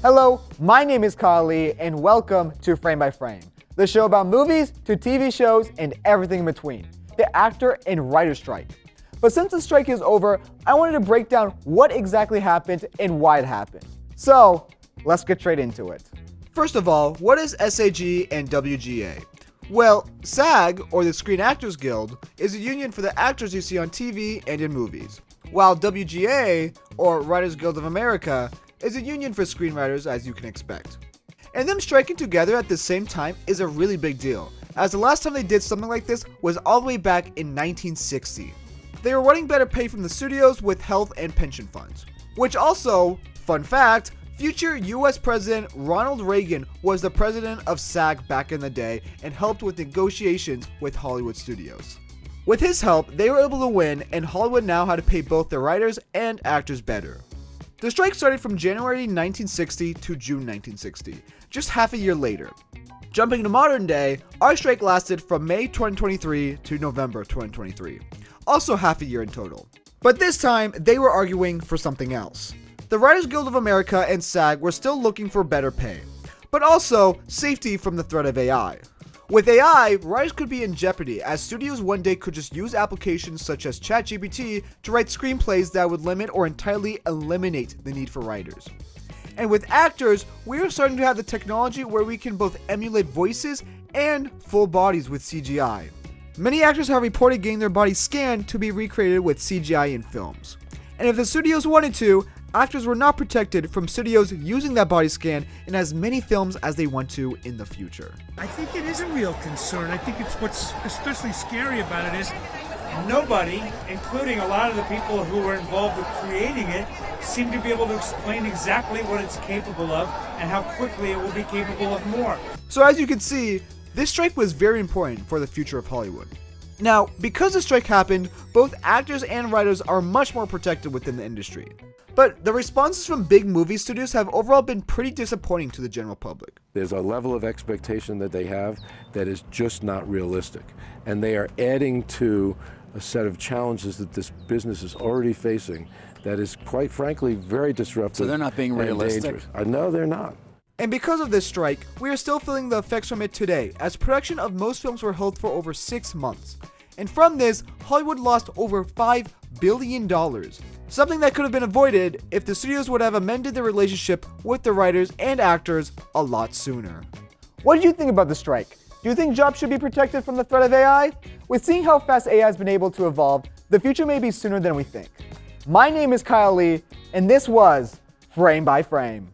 Hello, my name is Kyle Lee, and welcome to Frame by Frame, the show about movies to TV shows and everything in between, the actor and writer strike. But since the strike is over, I wanted to break down what exactly happened and why it happened. So, let's get straight into it. First of all, what is SAG and WGA? Well, SAG, or the Screen Actors Guild, is a union for the actors you see on TV and in movies, while WGA, or Writers Guild of America, is a union for screenwriters, as you can expect. And them striking together at the same time is a really big deal, as the last time they did something like this was all the way back in 1960. They were wanting better pay from the studios with health and pension funds. Which also, fun fact, future US President Ronald Reagan was the president of SAG back in the day and helped with negotiations with Hollywood studios. With his help, they were able to win, and Hollywood now had to pay both their writers and actors better. The strike started from January 1960 to June 1960, just half a year later. Jumping to modern day, our strike lasted from May 2023 to November 2023, also half a year in total. But this time, they were arguing for something else. The Writers Guild of America and SAG were still looking for better pay, but also safety from the threat of AI. With AI, writers could be in jeopardy, as studios one day could just use applications such as ChatGPT to write screenplays that would limit or entirely eliminate the need for writers. And with actors, we are starting to have the technology where we can both emulate voices and full bodies with CGI. Many actors have reported getting their bodies scanned to be recreated with CGI in films. And if the studios wanted to, actors were not protected from studios using that body scan in as many films as they want to in the future. I think it is a real concern. I think it's what's especially scary about it is nobody, including a lot of the people who were involved with creating it, seem to be able to explain exactly what it's capable of and how quickly it will be capable of more. So as you can see, this strike was very important for the future of Hollywood. Now, because the strike happened, both actors and writers are much more protected within the industry. But the responses from big movie studios have overall been pretty disappointing to the general public. There's a level of expectation that they have that is just not realistic. And they are adding to a set of challenges that this business is already facing that is, quite frankly, very disruptive. So they're not being realistic? Dangerous. No, they're not. And because of this strike, we are still feeling the effects from it today, as production of most films were held for over 6 months. And from this, Hollywood lost over $5 billion. Something that could have been avoided if the studios would have amended their relationship with the writers and actors a lot sooner. What did you think about the strike? Do you think jobs should be protected from the threat of AI? With seeing how fast AI has been able to evolve, the future may be sooner than we think. My name is Kyle Lee, and this was Frame by Frame.